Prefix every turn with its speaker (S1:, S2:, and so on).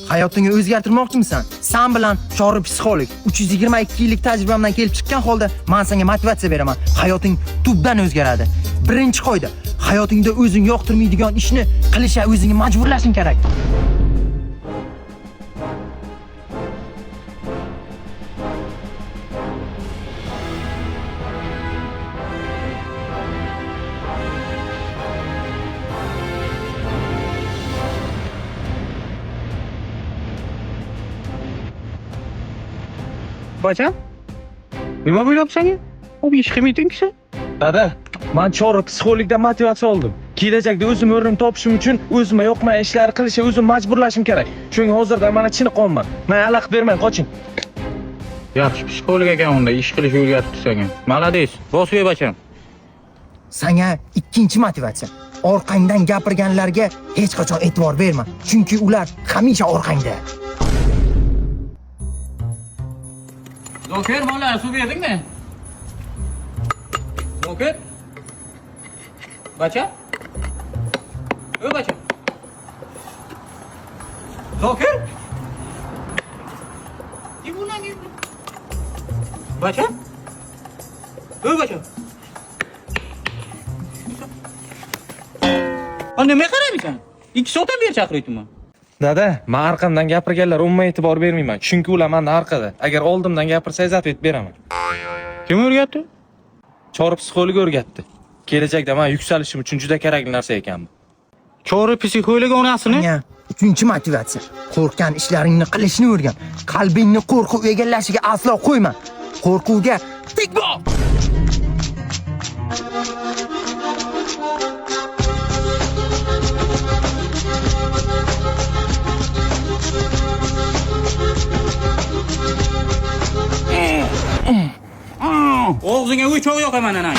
S1: Hayotingni o'zgartirmoqchimisan? Sen bilan chorli psixolog 322 yillik tajribamdan kelib chiqqan holda men senga motivatsiya beraman. Hayoting tubdan o'zgaradi. Birinchi qoida, hayotingda o'zing yoqtirmaydigan ishni qilishga o'zingni majburlashing kerak.
S2: Bacham? Nima bo'lyapsan? Bu ish qilmaydingki?
S3: Dada, men chorli psixologdan motivatsiya oldim. Kelajakda o'zim o'rnim topishim uchun o'zimga yoqmagan ishlarni qilishga o'zim majburlashim kerak. Chunki hozirda men chiniqolman. Men alaq bermang, qoching.
S2: Yaxshi psixolog ekan unda ish qilishni o'rgatibdi senga. Malades. Bosib bacham.
S1: Senga ikkinchi motivatsiya. Orqangdan gapirganlarga hech qachon e'tibor berma, chunki ular hamisha orqangda.
S2: Zoker, mola suv berdingmi? Zoker? Bacha? Bacha. Zoker? Kim ulan kim? Bacha? Bacha. Nima qarayapsan? 2 soatdan beri chaqiryapman.
S3: Dada, men orqamdan gapirganlar umuman e'tibor bermayman, chunki ular mendan orqada. Agar oldimdan gapirsangiz atib beraman.
S2: Kim o'rgatdi?
S3: Chorli psixolog o'rgatdi. Kelajakda men yuksalishim uchun juda kerakli narsa ekan bu.
S2: Chorli psixolog onasini?
S1: Senga uchinchi motivatsiya. Qo'rqgan ishlaringni qilishni o'rgan. Qalbingni qo'rquv egallashiga aslo qo'yma. Qo'rquvga tik bor.
S2: Og'zingga uy choy yoqaman ana.